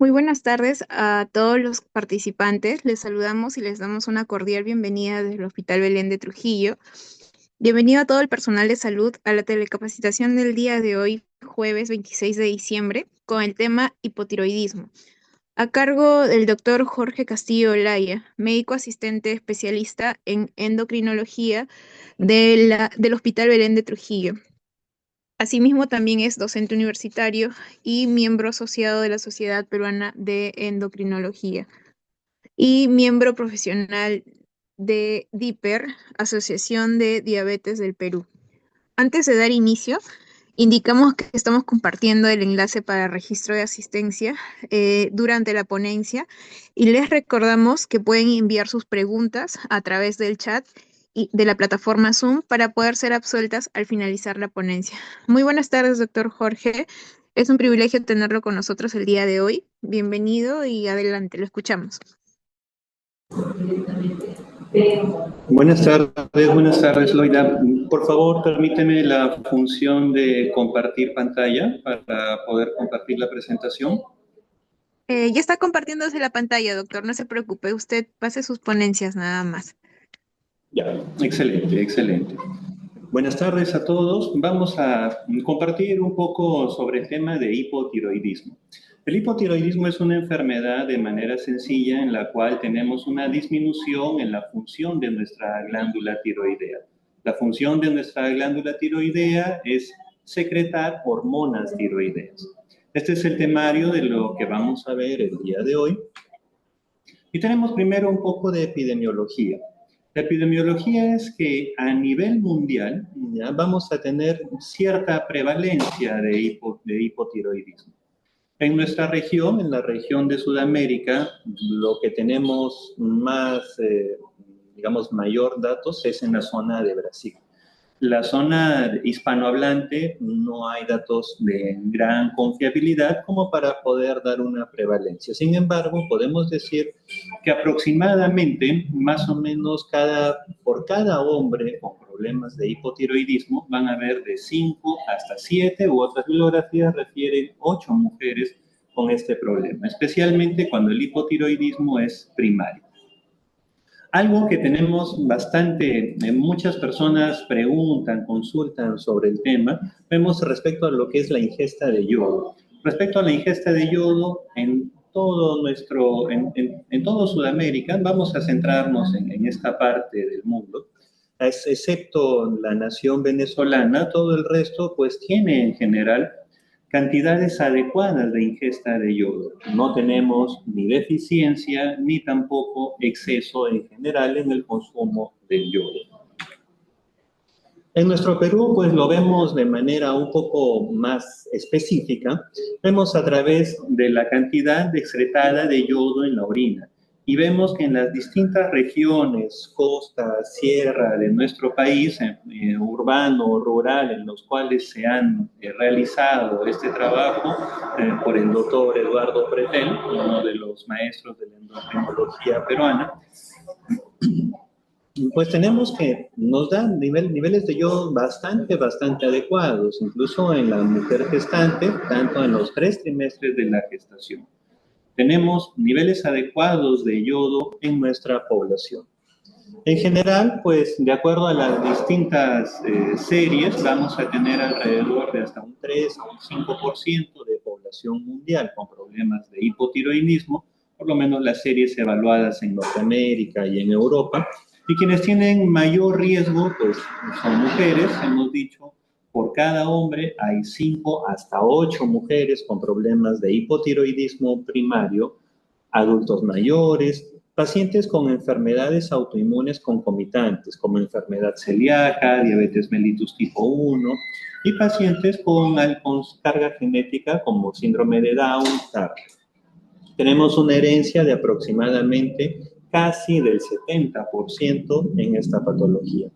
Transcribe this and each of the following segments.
Muy buenas tardes a todos los participantes. Les saludamos y les damos una cordial bienvenida desde el Hospital Belén de Trujillo. Bienvenido a todo el personal de salud a la telecapacitación del día de hoy, jueves 26 de diciembre, con el tema hipotiroidismo, a cargo del doctor Jorge Castillo Olaya, médico asistente especialista en endocrinología del Hospital Belén de Trujillo. Asimismo, también es docente universitario y miembro asociado de la Sociedad Peruana de Endocrinología y miembro profesional de DIPER, Asociación de Diabetes del Perú. Antes de dar inicio, indicamos que estamos compartiendo el enlace para registro de asistencia durante la ponencia y les recordamos que pueden enviar sus preguntas a través del chat y de la plataforma Zoom para poder ser absueltas al finalizar la ponencia. Muy buenas tardes, doctor Jorge. Es un privilegio tenerlo con nosotros el día de hoy. Bienvenido y adelante, lo escuchamos. Buenas tardes, Loida. Por favor, permíteme la función de compartir pantalla para poder compartir la presentación. Ya está compartiéndose la pantalla, doctor, no se preocupe, usted pase sus ponencias nada más. Ya, excelente, excelente. Buenas tardes a todos. Vamos a compartir un poco sobre el tema de hipotiroidismo. El hipotiroidismo es una enfermedad de manera sencilla en la cual tenemos una disminución en la función de nuestra glándula tiroidea. La función de nuestra glándula tiroidea es secretar hormonas tiroideas. Este es el temario de lo que vamos a ver el día de hoy. Y tenemos primero un poco de epidemiología. La epidemiología es que a nivel mundial ya vamos a tener cierta prevalencia de hipotiroidismo. En nuestra región, en la región de Sudamérica, lo que tenemos más, digamos, mayor datos es en la zona de Brasil. La zona hispanohablante no hay datos de gran confiabilidad como para poder dar una prevalencia. Sin embargo, podemos decir que aproximadamente, más o menos por cada hombre con problemas de hipotiroidismo, van a haber de 5 hasta 7 u otras bibliografías refieren 8 mujeres con este problema, especialmente cuando el hipotiroidismo es primario. Algo que tenemos bastante, muchas personas preguntan, consultan sobre el tema, vemos respecto a lo que es la ingesta de yodo. Respecto a la ingesta de yodo, en todo Sudamérica, vamos a centrarnos en esta parte del mundo, excepto la nación venezolana, todo el resto pues tiene en general cantidades adecuadas de ingesta de yodo. No tenemos ni deficiencia ni tampoco exceso en general en el consumo del yodo. En nuestro Perú, pues lo vemos de manera un poco más específica. Vemos a través de la cantidad excretada de yodo en la orina. Y vemos que en las distintas regiones, costa, sierra de nuestro país, urbano, rural, en los cuales se han realizado este trabajo por el doctor Eduardo Pretel, uno de los maestros de la endocrinología peruana, pues tenemos que nos dan niveles de yodo bastante adecuados, incluso en la mujer gestante, tanto en los 3 trimestres de la gestación. Tenemos niveles adecuados de yodo en nuestra población. En general, pues de acuerdo a las distintas series, vamos a tener alrededor de hasta un 3 a un 5% de población mundial con problemas de hipotiroidismo, por lo menos las series evaluadas en Norteamérica y en Europa. Y quienes tienen mayor riesgo, pues son mujeres, hemos dicho, por cada hombre hay 5 hasta 8 mujeres con problemas de hipotiroidismo primario, adultos mayores, pacientes con enfermedades autoinmunes concomitantes, como enfermedad celíaca, diabetes mellitus tipo 1, y pacientes con carga genética como síndrome de Down, TARC. Tenemos una herencia de aproximadamente casi del 70% en esta patología.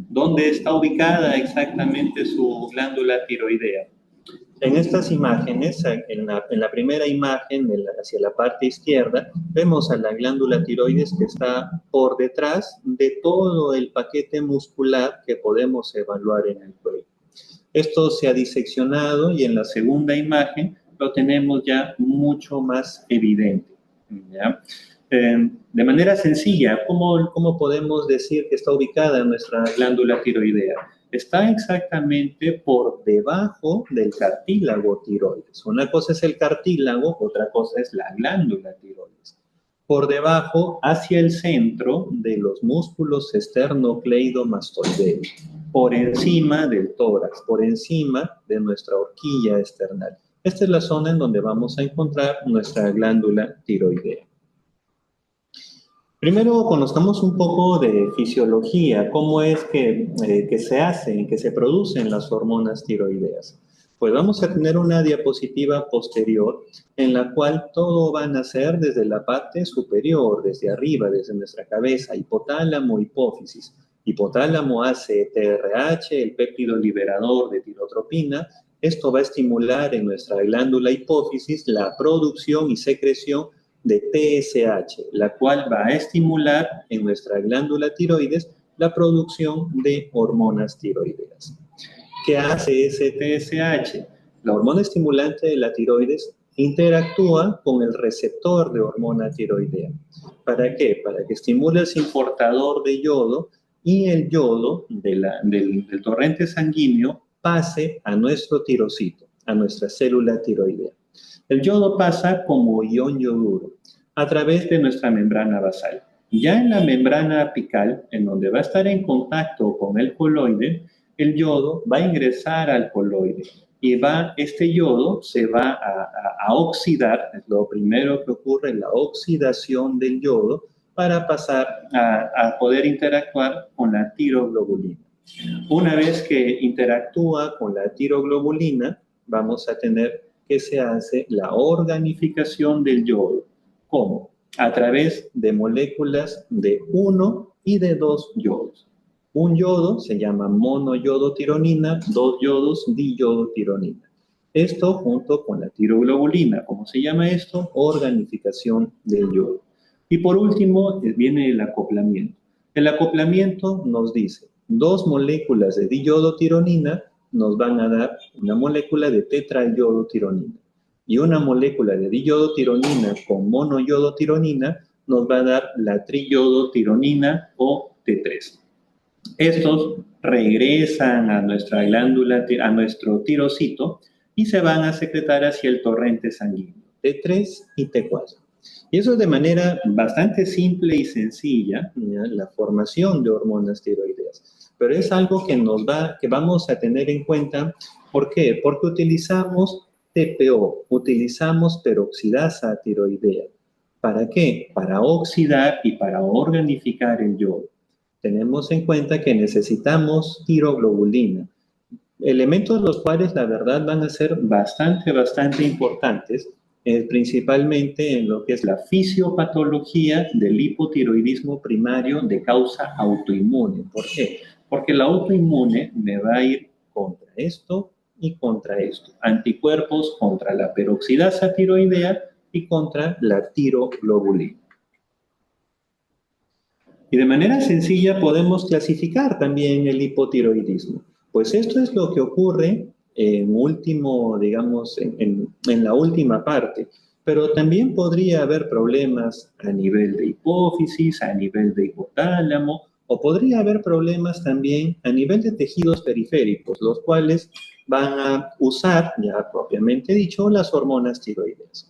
¿Dónde está ubicada exactamente su glándula tiroidea? En estas imágenes, en la primera imagen, hacia la parte izquierda, vemos a la glándula tiroides que está por detrás de todo el paquete muscular que podemos evaluar en el cuello. Esto se ha diseccionado y en la segunda imagen lo tenemos ya mucho más evidente, ¿ya? De manera sencilla, ¿cómo podemos decir que está ubicada nuestra glándula tiroidea? Está exactamente por debajo del cartílago tiroides. Una cosa es el cartílago, otra cosa es la glándula tiroides. Por debajo, hacia el centro de los músculos esternocleidomastoideos, por encima del tórax, por encima de nuestra horquilla esternal. Esta es la zona en donde vamos a encontrar nuestra glándula tiroidea. Primero conozcamos un poco de fisiología, cómo es que se hacen, que se producen las hormonas tiroideas. Pues vamos a tener una diapositiva posterior en la cual todo va a nacer desde la parte superior, desde arriba, desde nuestra cabeza, hipotálamo, hipófisis. Hipotálamo hace TRH, el péptido liberador de tirotropina. Esto va a estimular en nuestra glándula hipófisis la producción y secreción de TSH, la cual va a estimular en nuestra glándula tiroides la producción de hormonas tiroideas. ¿Qué hace ese TSH? La hormona estimulante de la tiroides interactúa con el receptor de hormona tiroidea. ¿Para qué? Para que estimule el importador de yodo y el yodo del torrente sanguíneo pase a nuestro tirocito, a nuestra célula tiroidea. El yodo pasa como ion yoduro a través de nuestra membrana basal. Ya en la membrana apical, en donde va a estar en contacto con el coloide, el yodo va a ingresar al coloide y este yodo se va a oxidar, es lo primero que ocurre, la oxidación del yodo, para pasar a poder interactuar con la tiroglobulina. Una vez que interactúa con la tiroglobulina, vamos a tener que se hace la organificación del yodo. ¿Cómo? A través de moléculas de 1 y de 2 yodos. Un yodo se llama monoyodotironina, 2 yodos diyodotironina. Esto junto con la tiroglobulina. ¿Cómo se llama esto? Organificación del yodo. Y por último viene el acoplamiento. El acoplamiento nos dice 2 moléculas de diyodotironina nos van a dar una molécula de tetrayodotironina. Y una molécula de diyodotironina con monoyodotironina nos va a dar la triyodotironina o T3. Estos regresan a nuestra glándula, a nuestro tirocito y se van a secretar hacia el torrente sanguíneo, T3 y T4. Y eso es de manera bastante simple y sencilla, ¿ya? La formación de hormonas tiroideas. Pero es algo que vamos a tener en cuenta. ¿Por qué? Porque utilizamos TPO, utilizamos peroxidasa tiroidea. ¿Para qué? Para oxidar y para organificar el yodo. Tenemos en cuenta que necesitamos tiroglobulina, elementos los cuales la verdad van a ser bastante importantes, principalmente en lo que es la fisiopatología del hipotiroidismo primario de causa autoinmune. ¿Por qué? Porque la autoinmune me va a ir contra esto y contra esto. Anticuerpos contra la peroxidasa tiroidea y contra la tiroglobulina. Y de manera sencilla podemos clasificar también el hipotiroidismo. Pues esto es lo que ocurre en la última parte. Pero también podría haber problemas a nivel de hipófisis, a nivel de hipotálamo, o podría haber problemas también a nivel de tejidos periféricos, los cuales van a usar, ya propiamente dicho, las hormonas tiroideas.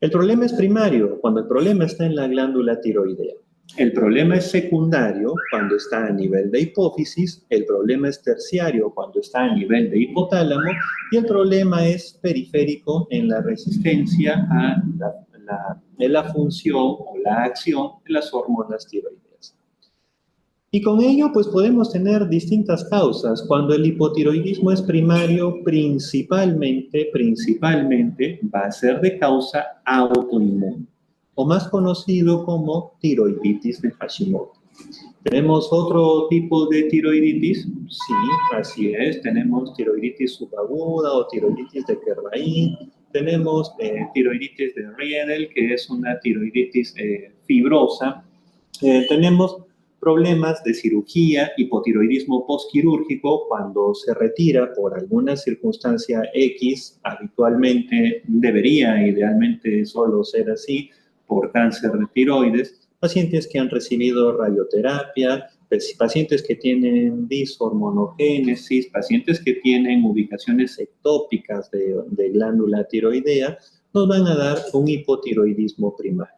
El problema es primario, cuando el problema está en la glándula tiroidea. El problema es secundario cuando está a nivel de hipófisis, el problema es terciario cuando está a nivel de hipotálamo y el problema es periférico en la resistencia a la función o la acción de las hormonas tiroideas. Y con ello, pues podemos tener distintas causas. Cuando el hipotiroidismo es primario, principalmente va a ser de causa autoinmune, o más conocido como tiroiditis de Hashimoto. ¿Tenemos otro tipo de tiroiditis? Sí, así es. Tenemos tiroiditis subaguda o tiroiditis de Kervain. Tenemos tiroiditis de Riedel, que es una tiroiditis fibrosa. Tenemos problemas de cirugía, hipotiroidismo postquirúrgico, cuando se retira por alguna circunstancia X, habitualmente debería, idealmente solo ser así, por cáncer de tiroides, pacientes que han recibido radioterapia, pacientes que tienen dishormonogénesis, pacientes que tienen ubicaciones ectópicas de glándula tiroidea, nos van a dar un hipotiroidismo primario.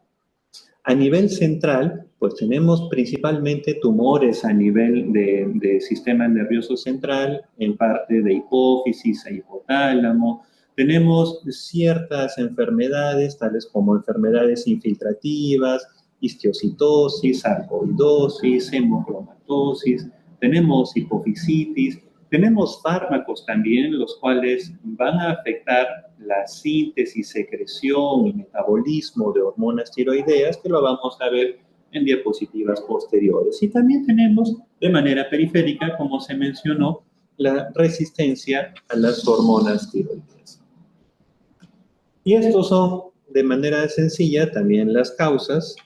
A nivel central, pues tenemos principalmente tumores a nivel de sistema nervioso central, en parte de hipófisis e hipotálamo. Tenemos ciertas enfermedades, tales como enfermedades infiltrativas, histiocitosis, sarcoidosis, hemocromatosis. Tenemos hipofisitis. Tenemos fármacos también, los cuales van a afectar la síntesis, secreción y metabolismo de hormonas tiroideas, que lo vamos a ver en diapositivas posteriores. Y también tenemos de manera periférica, como se mencionó, la resistencia a las hormonas tiroideas. Y estos son, de manera sencilla, también las causas.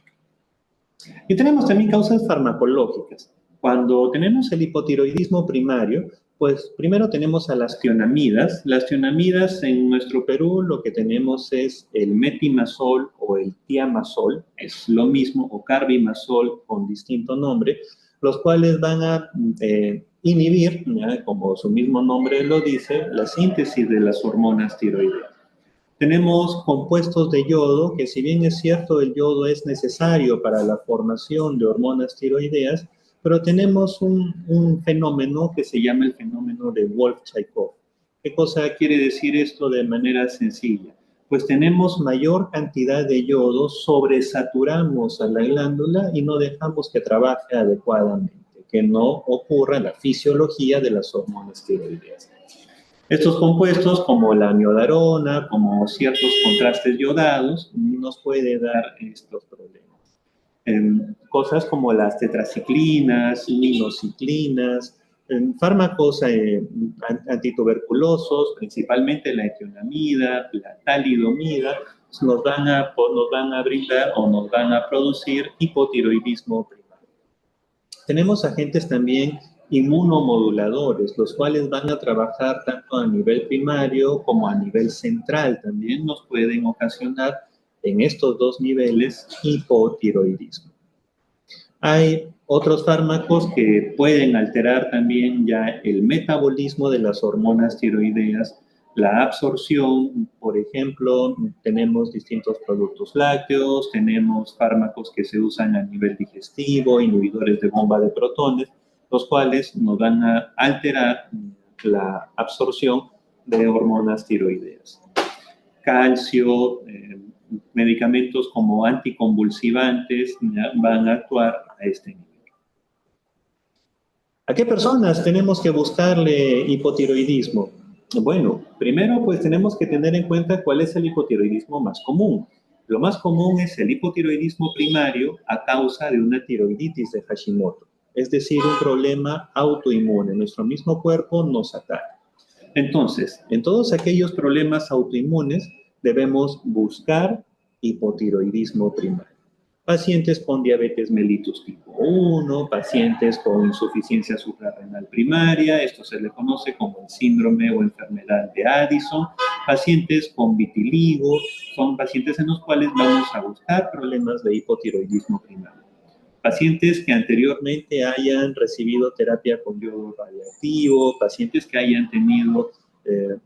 Y tenemos también causas farmacológicas. Cuando tenemos el hipotiroidismo primario, pues primero tenemos a las tionamidas. Las tionamidas en nuestro Perú lo que tenemos es el metimazol o el tiamazol, es lo mismo, o carbimazol con distinto nombre, los cuales van a inhibir, ¿ya? Como su mismo nombre lo dice, la síntesis de las hormonas tiroideas. Tenemos compuestos de yodo, que si bien es cierto el yodo es necesario para la formación de hormonas tiroideas, pero tenemos un fenómeno que se llama el fenómeno de Wolff-Chaikoff. ¿Qué cosa quiere decir esto de manera sencilla? Pues tenemos mayor cantidad de yodo, sobresaturamos a la glándula y no dejamos que trabaje adecuadamente, que no ocurra la fisiología de las hormonas tiroideas. Estos compuestos, como la miodarona, como ciertos contrastes yodados, nos puede dar estos problemas. Cosas como las tetraciclinas, linociclinas, fármacos antituberculosos, principalmente la etionamida, la talidomida, nos van a brindar o nos van a producir hipotiroidismo primario. Tenemos agentes también inmunomoduladores, los cuales van a trabajar tanto a nivel primario como a nivel central. También nos pueden ocasionar en estos dos niveles hipotiroidismo. Hay otros fármacos que pueden alterar también ya el metabolismo de las hormonas tiroideas, la absorción. Por ejemplo, tenemos distintos productos lácteos, tenemos fármacos que se usan a nivel digestivo, inhibidores de bomba de protones, los cuales nos van a alterar la absorción de hormonas tiroideas. Calcio, medicamentos como anticonvulsivantes van a actuar a este nivel. ¿A qué personas tenemos que buscarle hipotiroidismo? Bueno, primero pues tenemos que tener en cuenta cuál es el hipotiroidismo más común. Lo más común es el hipotiroidismo primario a causa de una tiroiditis de Hashimoto, es decir, un problema autoinmune. Nuestro mismo cuerpo nos ataca. Entonces, en todos aquellos problemas autoinmunes debemos buscar hipotiroidismo primario. Pacientes con diabetes mellitus tipo 1, pacientes con insuficiencia suprarrenal primaria, esto se le conoce como el síndrome o enfermedad de Addison, pacientes con vitiligo, son pacientes en los cuales vamos a buscar problemas de hipotiroidismo primario. Pacientes que anteriormente hayan recibido terapia con yodo radiactivo, pacientes que hayan tenido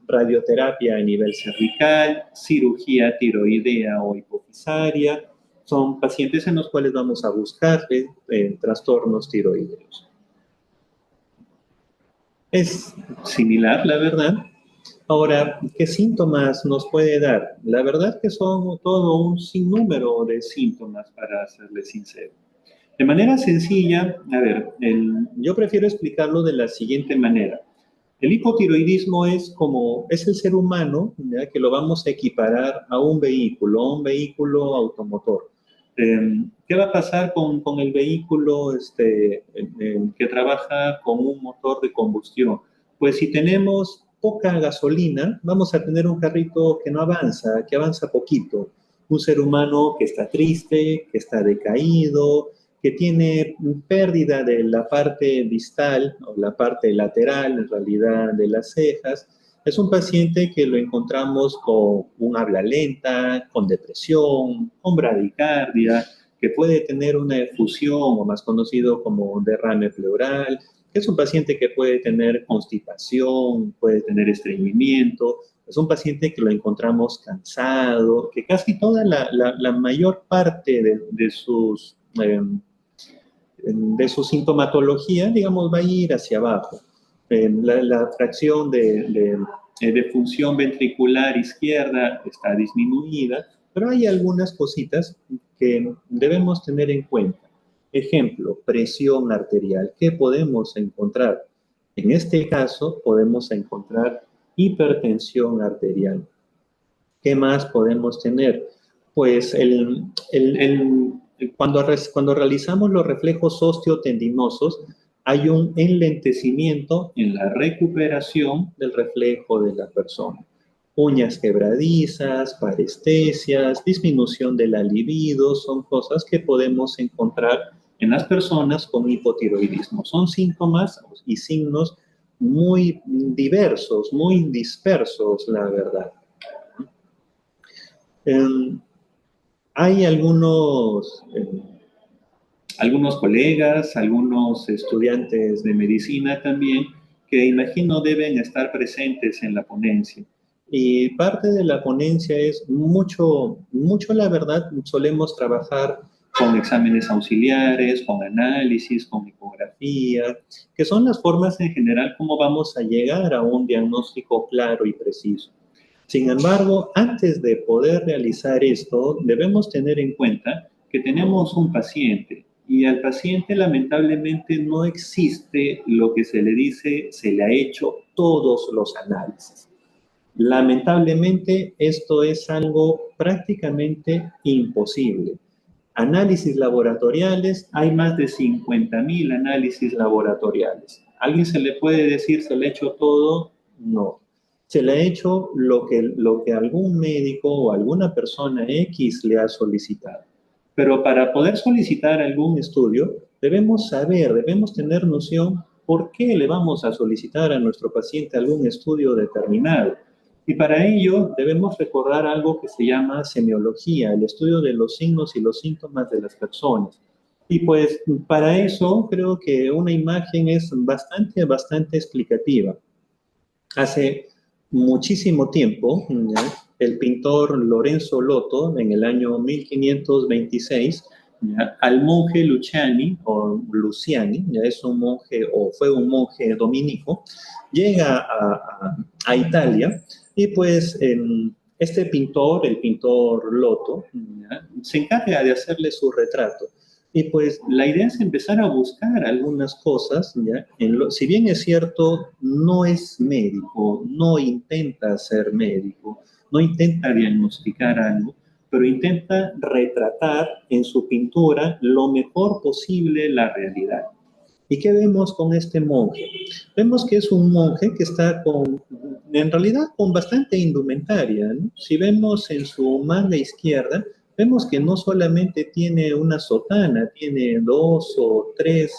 radioterapia a nivel cervical, cirugía tiroidea o hipofisaria, son pacientes en los cuales vamos a buscar trastornos tiroideos. Es similar, la verdad. Ahora, ¿qué síntomas nos puede dar? La verdad que son todo un sinnúmero de síntomas, para serles sincero. De manera sencilla, a ver, yo prefiero explicarlo de la siguiente manera. El hipotiroidismo es el ser humano, ¿ya? Que lo vamos a equiparar a un vehículo automotor. ¿Qué va a pasar con el vehículo que trabaja con un motor de combustión? Pues si tenemos poca gasolina, vamos a tener un carrito que no avanza, que avanza poquito. Un ser humano que está triste, que está decaído, que tiene pérdida de la parte distal o la parte lateral, en realidad, de las cejas. Es un paciente que lo encontramos con un habla lenta, con depresión, con bradicardia, que puede tener una efusión o más conocido como un derrame pleural, que es un paciente que puede tener constipación, puede tener estreñimiento, es un paciente que lo encontramos cansado, que casi toda la mayor parte de su sintomatología, digamos, va a ir hacia abajo. La fracción de función ventricular izquierda está disminuida, pero hay algunas cositas que debemos tener en cuenta. Ejemplo, presión arterial. ¿Qué podemos encontrar? En este caso, podemos encontrar hipertensión arterial. ¿Qué más podemos tener? Pues cuando realizamos los reflejos osteotendinosos, hay un enlentecimiento en la recuperación del reflejo de la persona. Uñas quebradizas, parestesias, disminución de la libido, son cosas que podemos encontrar en las personas con hipotiroidismo. Son síntomas y signos muy diversos, muy dispersos, la verdad. Hay algunos colegas, algunos estudiantes de medicina también, que imagino deben estar presentes en la ponencia. Y parte de la ponencia es mucho, la verdad, solemos trabajar con exámenes auxiliares, con análisis, con ecografía, que son las formas en general como vamos a llegar a un diagnóstico claro y preciso. Sin embargo, antes de poder realizar esto, debemos tener en cuenta que tenemos un paciente y al paciente lamentablemente no existe lo que se le dice, se le ha hecho todos los análisis. Lamentablemente esto es algo prácticamente imposible. Análisis laboratoriales, hay más de 50.000 análisis laboratoriales. ¿Alguien se le puede decir se le ha hecho todo? No. Se le ha hecho lo que algún médico o alguna persona X le ha solicitado. Pero para poder solicitar algún estudio, debemos saber, debemos tener noción por qué le vamos a solicitar a nuestro paciente algún estudio determinado. Y para ello debemos recordar algo que se llama semiología, el estudio de los signos y los síntomas de las personas. Y pues para eso creo que una imagen es bastante explicativa. Hace muchísimo tiempo, ¿ya? El pintor Lorenzo Lotto, en el año 1526, ¿ya? Al monje Luciani, o Luciani, ya es un monje o fue un monje dominico, llega a Italia y pues este pintor, el pintor Lotto, ¿ya? Se encarga de hacerle su retrato. Y pues la idea es empezar a buscar algunas cosas, ¿ya? Si bien es cierto, no es médico, no intenta ser médico, no intenta diagnosticar algo, pero intenta retratar en su pintura lo mejor posible la realidad. ¿Y qué vemos con este monje? Vemos que es un monje que está en realidad con bastante indumentaria, ¿no? Si vemos en su manga izquierda, vemos que no solamente tiene una sotana, tiene 2 o 3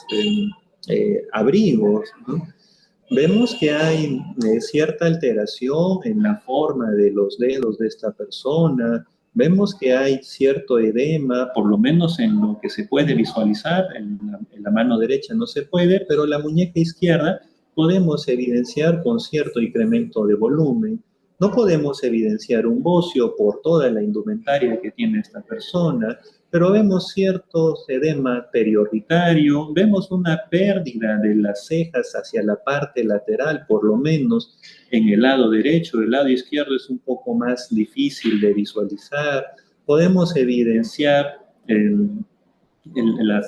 abrigos, ¿no? Vemos que hay cierta alteración en la forma de los dedos de esta persona, vemos que hay cierto edema, por lo menos en lo que se puede visualizar, en la mano derecha no se puede, pero la muñeca izquierda podemos evidenciar con cierto incremento de volumen. No podemos evidenciar un bocio por toda la indumentaria que tiene esta persona, pero vemos cierto edema periorbitario, vemos una pérdida de las cejas hacia la parte lateral, por lo menos en el lado derecho. El lado izquierdo es un poco más difícil de visualizar. Podemos evidenciar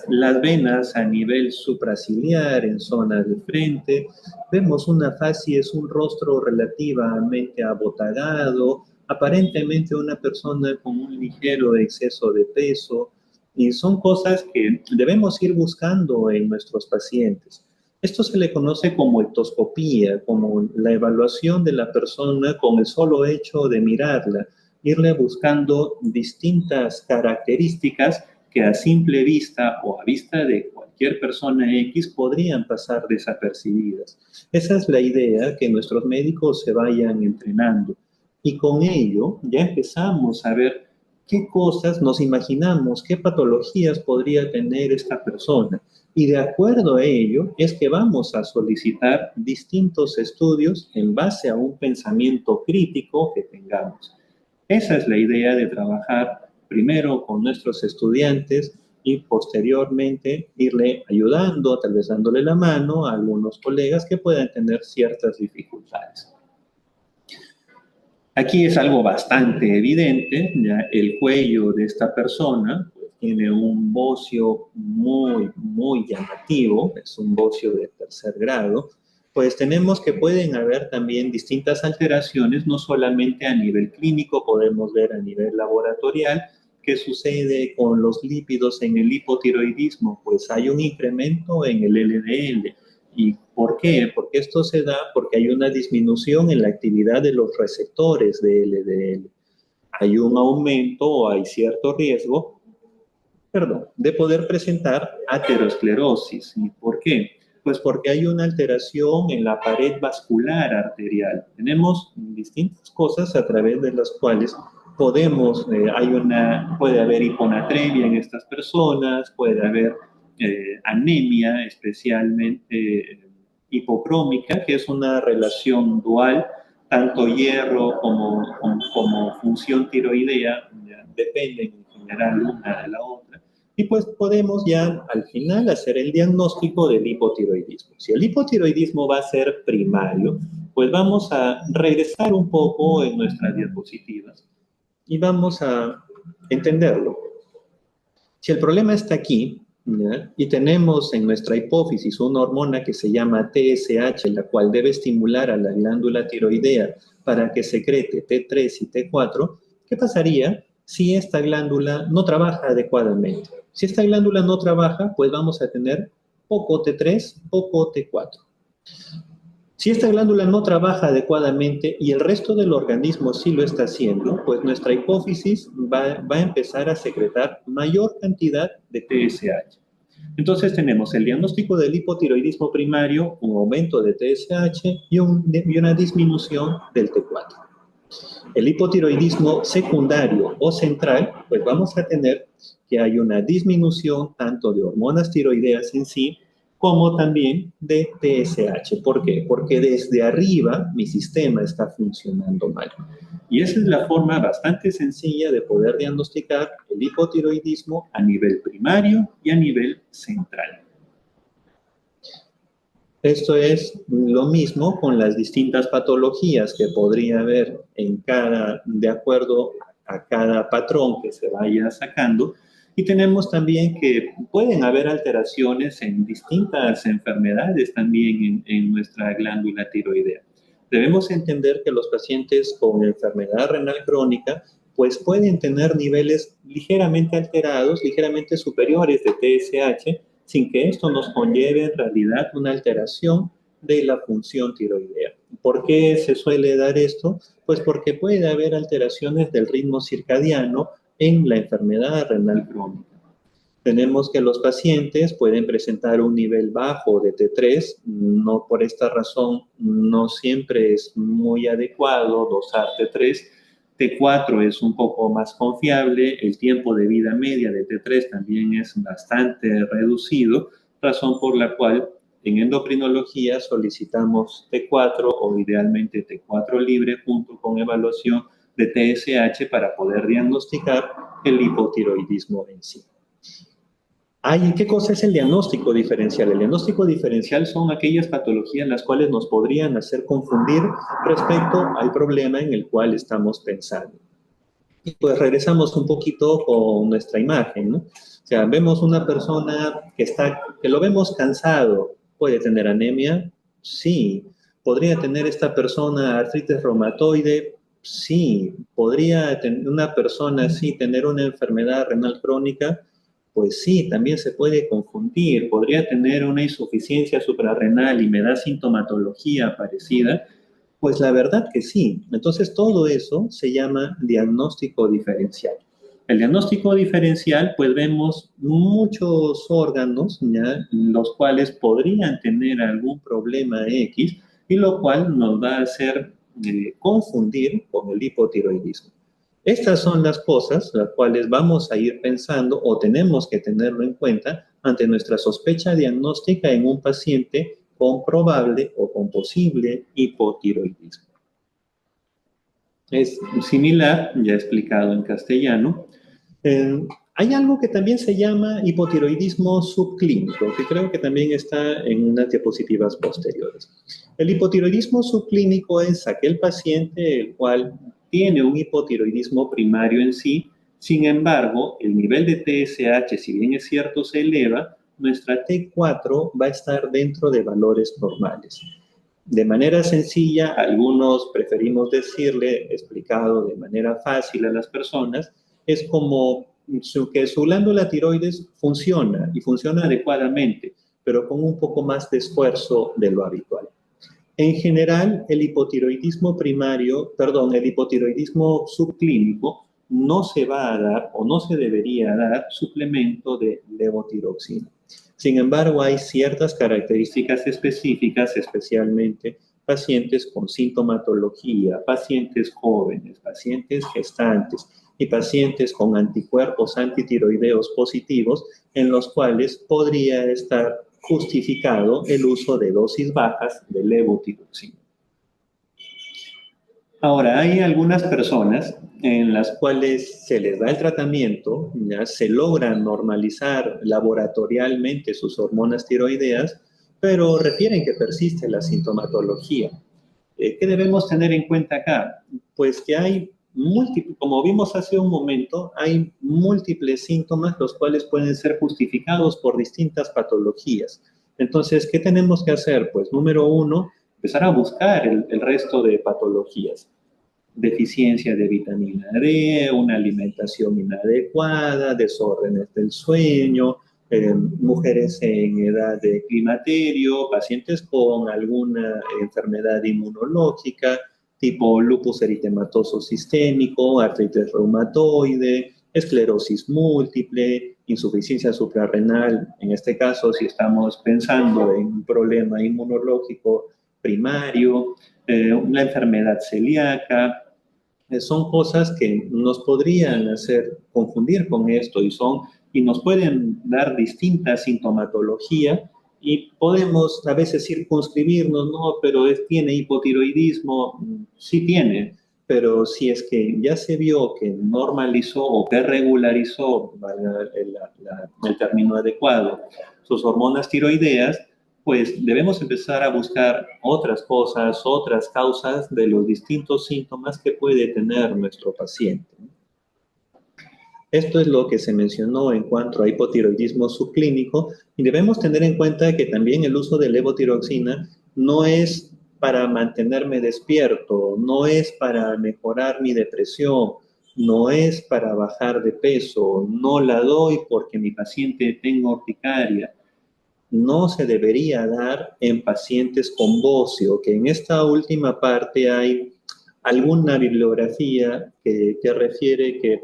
las venas a nivel supraciliar, en zona de frente. Vemos una facies, un rostro relativamente abotagado, aparentemente una persona con un ligero exceso de peso, y son cosas que debemos ir buscando en nuestros pacientes. Esto se le conoce como etoscopía, como la evaluación de la persona con el solo hecho de mirarla, irle buscando distintas características que a simple vista o a vista de cualquier persona X podrían pasar desapercibidas. Esa es la idea, que nuestros médicos se vayan entrenando. Y con ello ya empezamos a ver qué cosas nos imaginamos, qué patologías podría tener esta persona. Y de acuerdo a ello es que vamos a solicitar distintos estudios en base a un pensamiento crítico que tengamos. Esa es la idea de trabajar primero con nuestros estudiantes y posteriormente irle ayudando, tal vez dándole la mano a algunos colegas que puedan tener ciertas dificultades. Aquí es algo bastante evidente, ya el cuello de esta persona pues, tiene un bocio muy llamativo, es un bocio de tercer grado, pues tenemos que pueden haber también distintas alteraciones, no solamente a nivel clínico, podemos ver a nivel laboratorial qué sucede con los lípidos en el hipotiroidismo, pues hay un incremento en el LDL. ¿Y por qué? Porque esto se da porque hay una disminución en la actividad de los receptores de LDL. Hay un aumento o hay cierto riesgo, de poder presentar aterosclerosis. ¿Y por qué? Pues porque hay una alteración en la pared vascular arterial. Tenemos distintas cosas a través de las cuales podemos, puede haber hiponatremia en estas personas, puede haber anemia, especialmente hipocrómica, que es una relación dual, tanto hierro como función tiroidea, ya, dependen en general una de la otra. Y pues podemos ya al final hacer el diagnóstico del hipotiroidismo. Si el hipotiroidismo va a ser primario, pues vamos a regresar un poco en nuestras diapositivas y vamos a entenderlo. Si el problema está aquí, ¿ya? Y tenemos en nuestra hipófisis una hormona que se llama TSH, la cual debe estimular a la glándula tiroidea para que secrete T3 y T4, ¿qué pasaría si esta glándula no trabaja adecuadamente? Si esta glándula no trabaja, pues vamos a tener poco T3, poco T4. Si esta glándula no trabaja adecuadamente y el resto del organismo sí lo está haciendo, pues nuestra hipófisis va a empezar a secretar mayor cantidad de TSH. Entonces tenemos el diagnóstico del hipotiroidismo primario, un aumento de TSH y una disminución del T4. El hipotiroidismo secundario o central, pues vamos a tener que hay una disminución tanto de hormonas tiroideas en sí, como también de TSH. ¿Por qué? Porque desde arriba mi sistema está funcionando mal. Y esa es la forma bastante sencilla de poder diagnosticar el hipotiroidismo a nivel primario y a nivel central. Esto es lo mismo con las distintas patologías que podría haber de acuerdo a cada patrón que se vaya sacando. Y tenemos también que pueden haber alteraciones en distintas enfermedades también en nuestra glándula tiroidea. Debemos entender que los pacientes con enfermedad renal crónica pues pueden tener niveles ligeramente alterados, ligeramente superiores de TSH, sin que esto nos conlleve en realidad una alteración de la función tiroidea. ¿Por qué se suele dar esto? Pues porque puede haber alteraciones del ritmo circadiano en la enfermedad renal crónica. Tenemos que los pacientes pueden presentar un nivel bajo de T3, no por esta razón no siempre es muy adecuado dosar T3. T4 es un poco más confiable, el tiempo de vida media de T3 también es bastante reducido, razón por la cual en endocrinología solicitamos T4 o idealmente T4 libre junto con evaluación de TSH para poder diagnosticar el hipotiroidismo en sí. ¿Qué cosa es el diagnóstico diferencial? El diagnóstico diferencial son aquellas patologías las cuales nos podrían hacer confundir respecto al problema en el cual estamos pensando. Y pues regresamos un poquito con nuestra imagen, ¿no? O sea, vemos una persona que lo vemos cansado. ¿Puede tener anemia? Sí. ¿Podría tener esta persona artritis reumatoide? Sí. ¿Podría una persona así tener una enfermedad renal crónica? Pues sí, también se puede confundir. Podría tener una insuficiencia suprarrenal y me da sintomatología parecida. Pues la verdad que sí. Entonces todo eso se llama diagnóstico diferencial. El diagnóstico diferencial, pues vemos muchos órganos, ¿ya? Los cuales podrían tener algún problema X y lo cual nos va a hacer confundir con el hipotiroidismo. Estas son las cosas las cuales vamos a ir pensando o tenemos que tenerlo en cuenta ante nuestra sospecha diagnóstica en un paciente con probable o con posible hipotiroidismo. Es similar, ya explicado en castellano. Hay algo que también se llama hipotiroidismo subclínico, que creo que también está en unas diapositivas posteriores. El hipotiroidismo subclínico es aquel paciente el cual tiene un hipotiroidismo primario en sí, sin embargo, el nivel de TSH, si bien es cierto, se eleva, nuestra T4 va a estar dentro de valores normales. De manera sencilla, algunos preferimos decirle, explicado de manera fácil a las personas, es como que su glándula tiroides funciona y funciona adecuadamente, pero con un poco más de esfuerzo de lo habitual. En general, el hipotiroidismo el hipotiroidismo subclínico no se va a dar o no se debería dar suplemento de levotiroxina. Sin embargo, hay ciertas características específicas, especialmente pacientes con sintomatología, pacientes jóvenes, pacientes gestantes y pacientes con anticuerpos antitiroideos positivos, en los cuales podría estar justificado el uso de dosis bajas de levotiroxina. Ahora, hay algunas personas en las cuales se les da el tratamiento, ya se logra normalizar laboratorialmente sus hormonas tiroideas, pero refieren que persiste la sintomatología. ¿Qué debemos tener en cuenta acá? Pues que hay múltiples, como vimos hace un momento, hay múltiples síntomas los cuales pueden ser justificados por distintas patologías. Entonces, ¿qué tenemos que hacer? Pues número uno, empezar a buscar el resto de patologías. Deficiencia de vitamina D, una alimentación inadecuada, desórdenes del sueño, mujeres en edad de climaterio, pacientes con alguna enfermedad inmunológica, tipo lupus eritematoso sistémico, artritis reumatoide, esclerosis múltiple, insuficiencia suprarrenal, en este caso si estamos pensando en un problema inmunológico primario, una enfermedad celíaca. Son cosas que nos podrían hacer confundir con esto y nos pueden dar distinta sintomatología y podemos a veces circunscribirnos, no, pero tiene hipotiroidismo, sí tiene, pero si es que ya se vio que normalizó o que regularizó, el término adecuado, sus hormonas tiroideas, pues debemos empezar a buscar otras cosas, otras causas de los distintos síntomas que puede tener nuestro paciente. Esto es lo que se mencionó en cuanto a hipotiroidismo subclínico y debemos tener en cuenta que también el uso de levotiroxina no es para mantenerme despierto, no es para mejorar mi depresión, no es para bajar de peso, no la doy porque mi paciente tenga urticaria. No se debería dar en pacientes con bocio, que en esta última parte hay alguna bibliografía que refiere que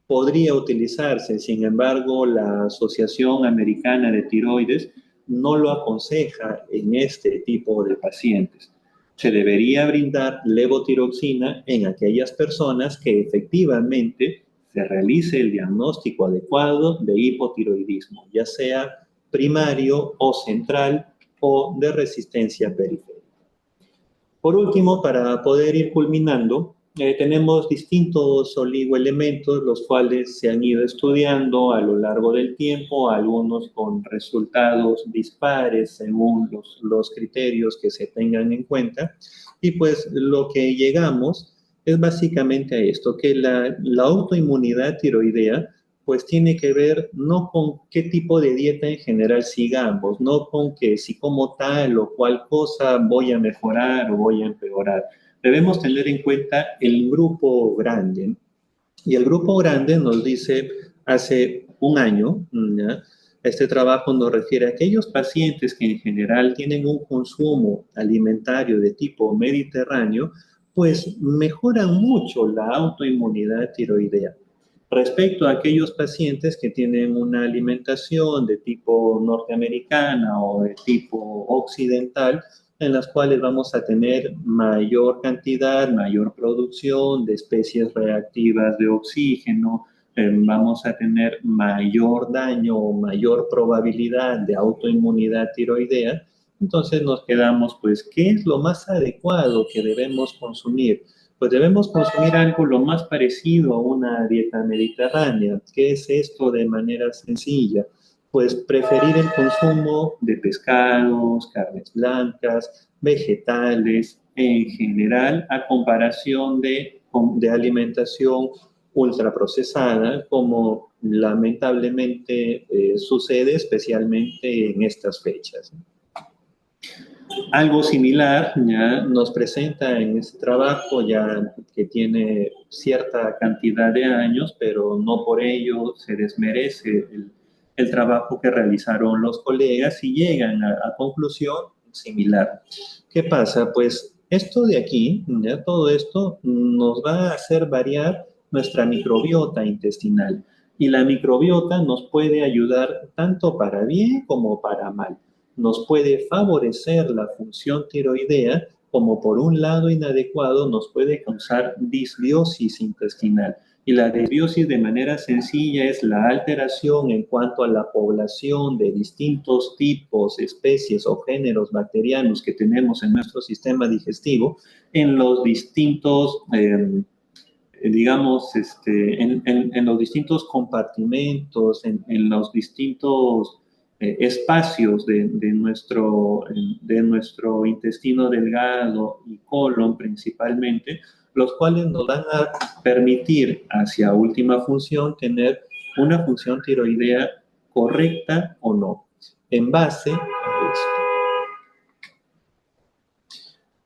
podría utilizarse. Sin embargo, la Asociación Americana de Tiroides no lo aconseja en este tipo de pacientes. Se debería brindar levotiroxina en aquellas personas que efectivamente se realice el diagnóstico adecuado de hipotiroidismo, ya sea primario o central o de resistencia periférica. Por último, para poder ir culminando, tenemos distintos oligoelementos, los cuales se han ido estudiando a lo largo del tiempo, algunos con resultados dispares según los criterios que se tengan en cuenta. Y pues lo que llegamos es básicamente a esto, que la autoinmunidad tiroidea pues tiene que ver no con qué tipo de dieta en general sigamos, no con que si como tal o cual cosa voy a mejorar o voy a empeorar. Debemos tener en cuenta el grupo grande. Y el grupo grande nos dice hace un año, ¿ya? Este trabajo nos refiere a aquellos pacientes que en general tienen un consumo alimentario de tipo mediterráneo, pues mejoran mucho la autoinmunidad tiroidea. Respecto a aquellos pacientes que tienen una alimentación de tipo norteamericana o de tipo occidental, en las cuales vamos a tener mayor cantidad, mayor producción de especies reactivas de oxígeno, vamos a tener mayor daño o mayor probabilidad de autoinmunidad tiroidea. Entonces nos quedamos, pues, ¿qué es lo más adecuado que debemos consumir? Pues debemos consumir algo lo más parecido a una dieta mediterránea. ¿Qué es esto de manera sencilla? Pues preferir el consumo de pescados, carnes blancas, vegetales en general, a comparación de alimentación ultraprocesada, como lamentablemente sucede especialmente en estas fechas. Algo similar ya nos presenta en este trabajo ya que tiene cierta cantidad de años, pero no por ello se desmerece el trabajo que realizaron los colegas y llegan a conclusión similar. ¿Qué pasa? Pues esto de aquí, ya todo esto nos va a hacer variar nuestra microbiota intestinal y la microbiota nos puede ayudar tanto para bien como para mal. Nos puede favorecer la función tiroidea, como por un lado inadecuado nos puede causar disbiosis intestinal. Y la disbiosis de manera sencilla es la alteración en cuanto a la población de distintos tipos, especies o géneros bacterianos que tenemos en nuestro sistema digestivo en los distintos digamos, en los distintos compartimentos, en los distintos espacios de nuestro intestino delgado y colon principalmente, los cuales nos van a permitir hacia última función tener una función tiroidea correcta o no, en base a esto.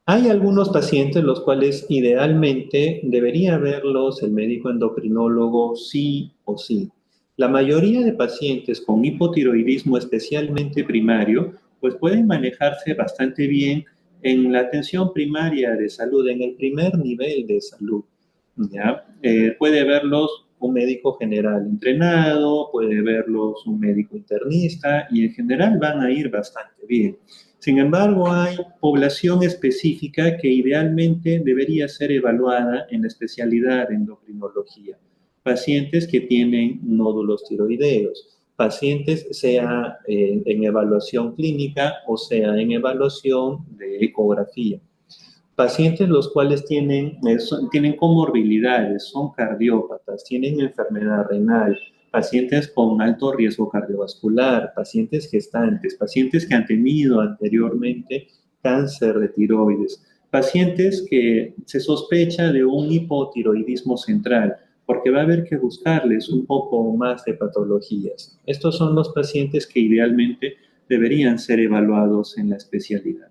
Hay algunos pacientes los cuales idealmente debería verlos el médico endocrinólogo sí o sí. La mayoría de pacientes con hipotiroidismo, especialmente primario, pues pueden manejarse bastante bien en la atención primaria de salud, en el primer nivel de salud. ¿Ya? Puede verlos un médico general entrenado, puede verlos un médico internista y en general van a ir bastante bien. Sin embargo, hay población específica que idealmente debería ser evaluada en la especialidad de endocrinología. Pacientes que tienen nódulos tiroideos, pacientes sea en evaluación clínica o sea en evaluación de ecografía. Pacientes los cuales tienen comorbilidades, son cardiópatas, tienen enfermedad renal, pacientes con alto riesgo cardiovascular, pacientes gestantes, pacientes que han tenido anteriormente cáncer de tiroides, pacientes que se sospecha de un hipotiroidismo central, porque va a haber que buscarles un poco más de patologías. Estos son los pacientes que idealmente deberían ser evaluados en la especialidad.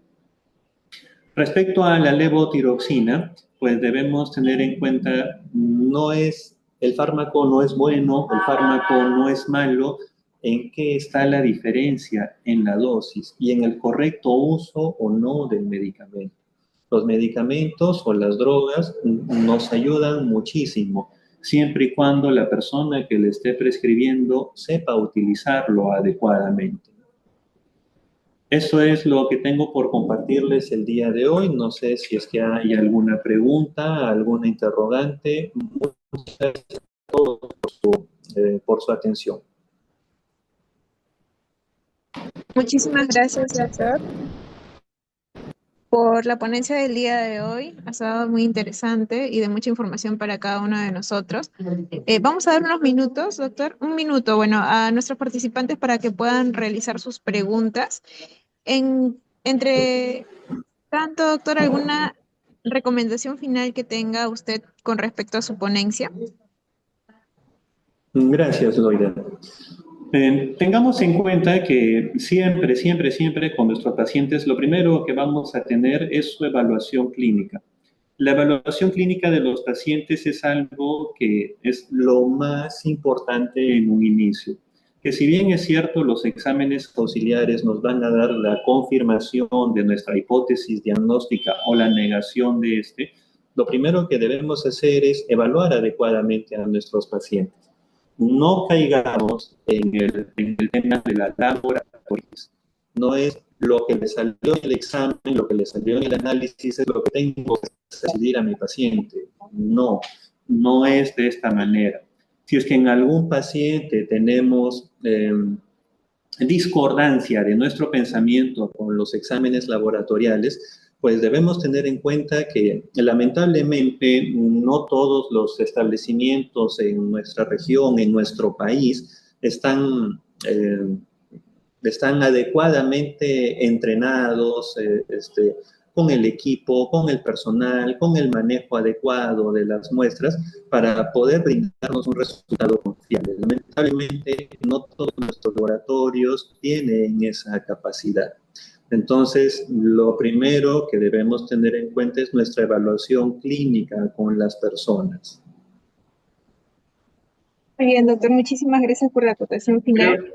Respecto a la levotiroxina, pues debemos tener en cuenta, el fármaco no es bueno, el fármaco no es malo, en qué está la diferencia en la dosis y en el correcto uso o no del medicamento. Los medicamentos o las drogas nos ayudan muchísimo, siempre y cuando la persona que le esté prescribiendo sepa utilizarlo adecuadamente. Eso es lo que tengo por compartirles el día de hoy. No sé si es que hay alguna pregunta, alguna interrogante. Muchas gracias a todos por su atención. Muchísimas gracias, doctor, por la ponencia del día de hoy. Ha estado muy interesante y de mucha información para cada uno de nosotros. Vamos a dar unos minutos, doctor, un minuto, bueno, a nuestros participantes para que puedan realizar sus preguntas. Entre tanto, doctor, ¿alguna recomendación final que tenga usted con respecto a su ponencia? Gracias, Loida. Tengamos en cuenta que siempre con nuestros pacientes lo primero que vamos a tener es su evaluación clínica. La evaluación clínica de los pacientes es algo que es lo más importante en un inicio. Que si bien es cierto, los exámenes auxiliares nos van a dar la confirmación de nuestra hipótesis diagnóstica o la negación de lo primero que debemos hacer es evaluar adecuadamente a nuestros pacientes. no caigamos en el tema de la laboratoria. No es lo que le salió en el examen, lo que le salió en el análisis, es lo que tengo que decidir a mi paciente. No, no es de esta manera. Si es que en algún paciente tenemos discordancia de nuestro pensamiento con los exámenes laboratoriales, pues debemos tener en cuenta que lamentablemente no todos los establecimientos en nuestra región, en nuestro país, están adecuadamente entrenados, con el equipo, con el personal, con el manejo adecuado de las muestras para poder brindarnos un resultado confiable. Lamentablemente, no todos nuestros laboratorios tienen esa capacidad. Entonces, lo primero que debemos tener en cuenta es nuestra evaluación clínica con las personas. Muy bien, doctor, muchísimas gracias por la acotación final.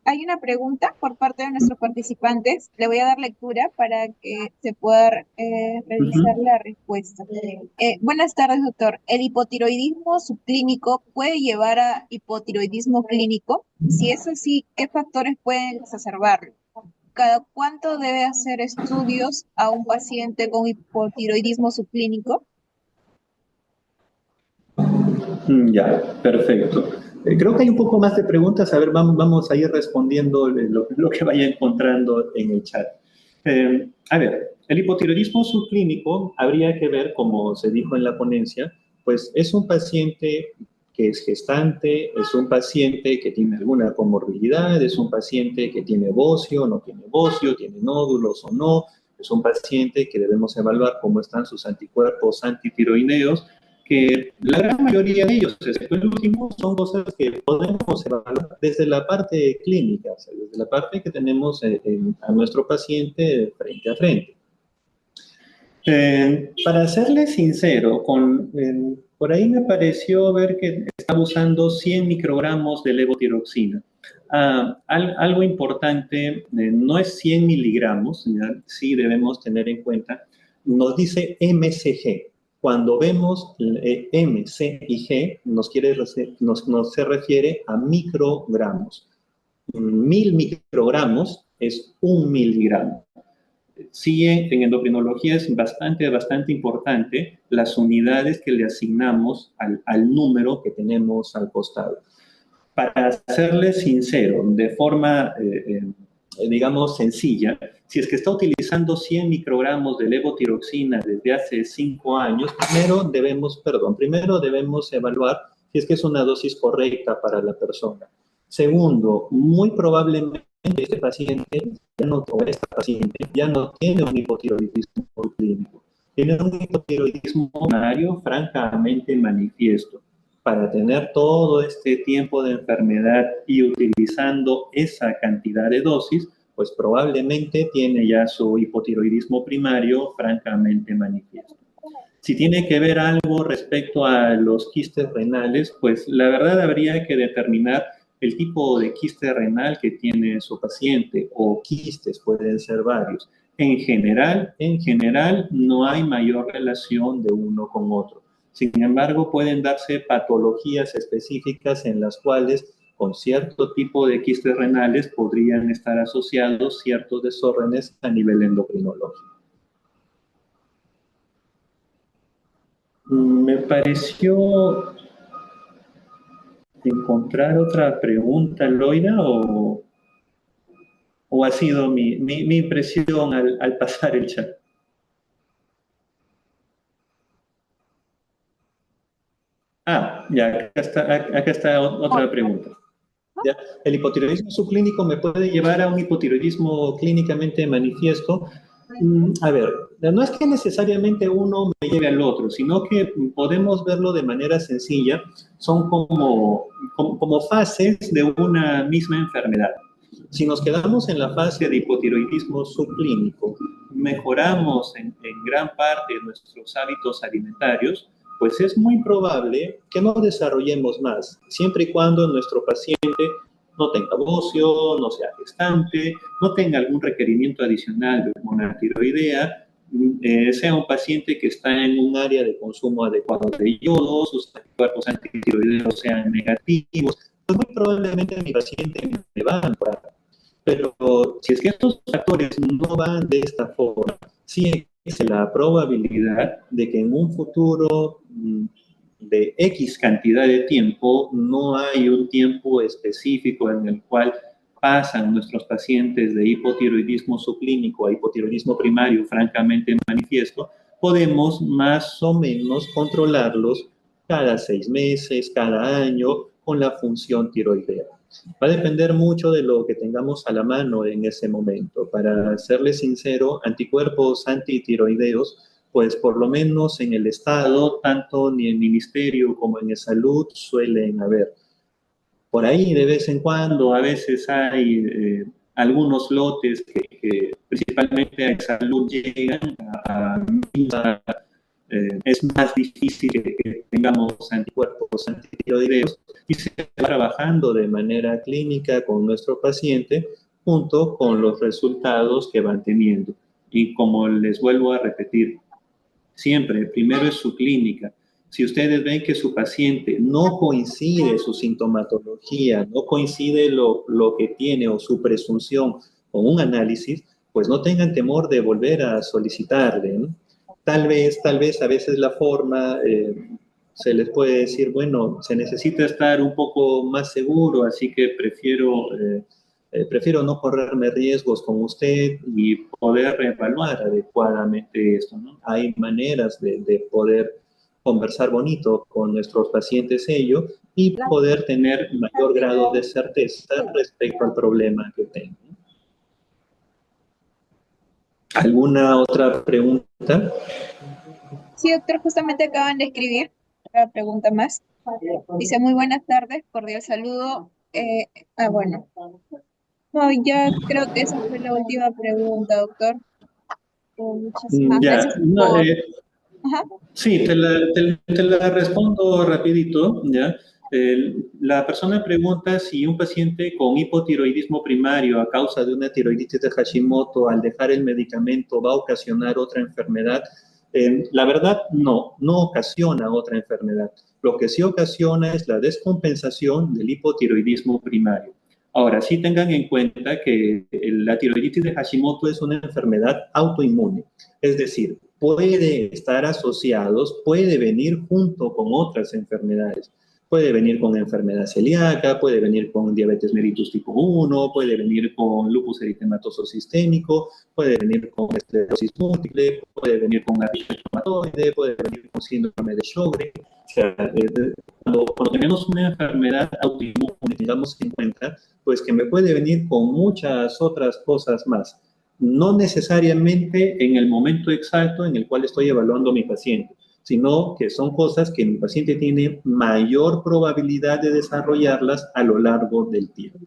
Hay una pregunta por parte de nuestros participantes. Le voy a dar lectura para que se pueda revisar la respuesta. Buenas tardes, doctor. ¿El hipotiroidismo subclínico puede llevar a hipotiroidismo clínico? Si es así, ¿qué factores pueden exacerbarlo? ¿Cada cuánto debe hacer estudios a un paciente con hipotiroidismo subclínico? Ya, perfecto. Creo que hay un poco más de preguntas. A ver, vamos a ir respondiendo lo que vaya encontrando en el chat. A ver, el hipotiroidismo subclínico habría que ver, como se dijo en la ponencia, pues es un paciente que es gestante, es un paciente que tiene alguna comorbilidad, es un paciente que tiene bocio, no tiene bocio, tiene nódulos o no, es un paciente que debemos evaluar cómo están sus anticuerpos antitiroideos, que la gran mayoría de ellos, excepto el último, son cosas que podemos evaluar desde la parte clínica, o sea, desde la parte que tenemos a nuestro paciente frente a frente. Para serle sincero, por ahí me pareció ver que estaba usando 100 microgramos de levotiroxina. Algo importante, no es 100 miligramos, ¿ya? Sí debemos tener en cuenta, nos dice MCG. Cuando vemos M, C y G, se refiere a microgramos. 1000 microgramos es 1 miligramo. Sí, en endocrinología es bastante importante las unidades que le asignamos al número que tenemos al costado. Para serle sincero, de forma, digamos, sencilla, si es que está utilizando 100 microgramos de levotiroxina desde hace 5 años, primero debemos evaluar si es que es una dosis correcta para la persona. Segundo, muy probablemente este paciente esta paciente ya no tiene un hipotiroidismo clínico, tiene un hipotiroidismo primario francamente manifiesto. Para tener todo este tiempo de enfermedad y utilizando esa cantidad de dosis, pues probablemente tiene ya su hipotiroidismo primario francamente manifiesto. Si tiene que ver algo respecto a los quistes renales, pues la verdad habría que determinar el tipo de quiste renal que tiene su paciente, o quistes, pueden ser varios. En general, no hay mayor relación de uno con otro. Sin embargo, pueden darse patologías específicas en las cuales con cierto tipo de quistes renales podrían estar asociados ciertos desórdenes a nivel endocrinológico. Me pareció encontrar otra pregunta, Loida, o ha sido mi impresión al pasar el chat. Ya, acá está otra pregunta. ¿Ya? ¿El hipotiroidismo subclínico me puede llevar a un hipotiroidismo clínicamente manifiesto? A ver, no es que necesariamente uno me lleve al otro, sino que podemos verlo de manera sencilla. Son como fases de una misma enfermedad. Si nos quedamos en la fase de hipotiroidismo subclínico, mejoramos en gran parte nuestros hábitos alimentarios, pues es muy probable que no desarrollemos más, siempre y cuando nuestro paciente no tenga bocio, no sea gestante, no tenga algún requerimiento adicional de hormona tiroidea sea un paciente que está en un área de consumo adecuado de yodo, sus anticuerpos antitiroideos sean negativos, pues muy probablemente mi paciente me va a mejorar. Pero si es que estos factores no van de esta forma, sí existe la probabilidad de que en un futuro de X cantidad de tiempo, no hay un tiempo específico en el cual pasan nuestros pacientes de hipotiroidismo subclínico a hipotiroidismo primario francamente manifiesto, podemos más o menos controlarlos cada 6 meses, cada año, con la función tiroidea. Va a depender mucho de lo que tengamos a la mano en ese momento. Para serle sincero, anticuerpos antitiroideos, pues por lo menos en el Estado, tanto ni en el Ministerio como en el Salud suelen haber. Por ahí de vez en cuando, a veces hay algunos lotes que principalmente a salud llegan a es más difícil que tengamos anticuerpos antitiroideos y se va trabajando de manera clínica con nuestro paciente junto con los resultados que van teniendo. Y como les vuelvo a repetir, siempre, primero es su clínica. Si ustedes ven que su paciente no coincide su sintomatología, no coincide lo que tiene o su presunción con un análisis, pues no tengan temor de volver a solicitarle, ¿no? Tal vez a veces la forma se les puede decir, bueno, se necesita estar un poco más seguro, así que prefiero no correrme riesgos con usted y poder reevaluar adecuadamente esto, ¿no? Hay maneras de poder conversar bonito con nuestros pacientes ellos y poder tener mayor grado de certeza respecto al problema que tengan. ¿Alguna otra pregunta? Sí, doctor, justamente acaban de escribir otra pregunta más. Dice, muy buenas tardes, cordial saludo. Bueno, no, ya creo que esa fue la última pregunta, doctor. Muchísimas Ya, gracias no, por... Ajá. sí, te la respondo rapidito, ¿ya? La persona pregunta si un paciente con hipotiroidismo primario a causa de una tiroiditis de Hashimoto al dejar el medicamento va a ocasionar otra enfermedad. La verdad, no ocasiona otra enfermedad. Lo que sí ocasiona es la descompensación del hipotiroidismo primario. Ahora, sí tengan en cuenta que la tiroiditis de Hashimoto es una enfermedad autoinmune, es decir, puede estar asociados, puede venir junto con otras enfermedades. Puede venir con enfermedad celíaca, puede venir con diabetes mellitus tipo 1, puede venir con lupus eritematoso sistémico, puede venir con esclerosis múltiple, puede venir con artritis reumatoide, puede venir con síndrome de Sjögren. O sea, cuando tenemos una enfermedad autoinmune, tengamos en cuenta pues que me puede venir con muchas otras cosas más, no necesariamente en el momento exacto en el cual estoy evaluando a mi paciente, sino que son cosas que mi paciente tiene mayor probabilidad de desarrollarlas a lo largo del tiempo.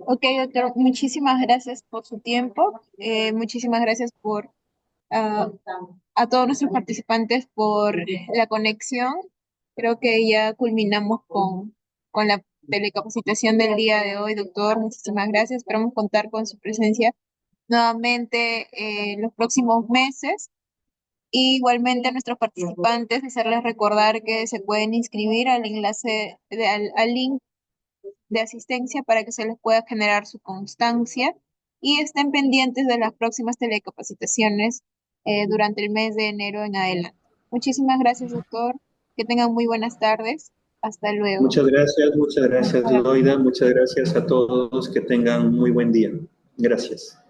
Ok, doctor, muchísimas gracias por su tiempo. Muchísimas gracias por ah, a todos nuestros participantes por la conexión. Creo que ya culminamos con la telecapacitación del día de hoy, doctor. Muchísimas gracias. Esperamos contar con su presencia nuevamente en los próximos meses. Igualmente a nuestros participantes, hacerles recordar que se pueden inscribir al enlace, al link de asistencia para que se les pueda generar su constancia y estén pendientes de las próximas telecapacitaciones durante el mes de enero en adelante. Muchísimas gracias, doctor. Que tengan muy buenas tardes. Hasta luego. Muchas gracias, Loida. Muchas gracias a todos. Que tengan muy buen día. Gracias.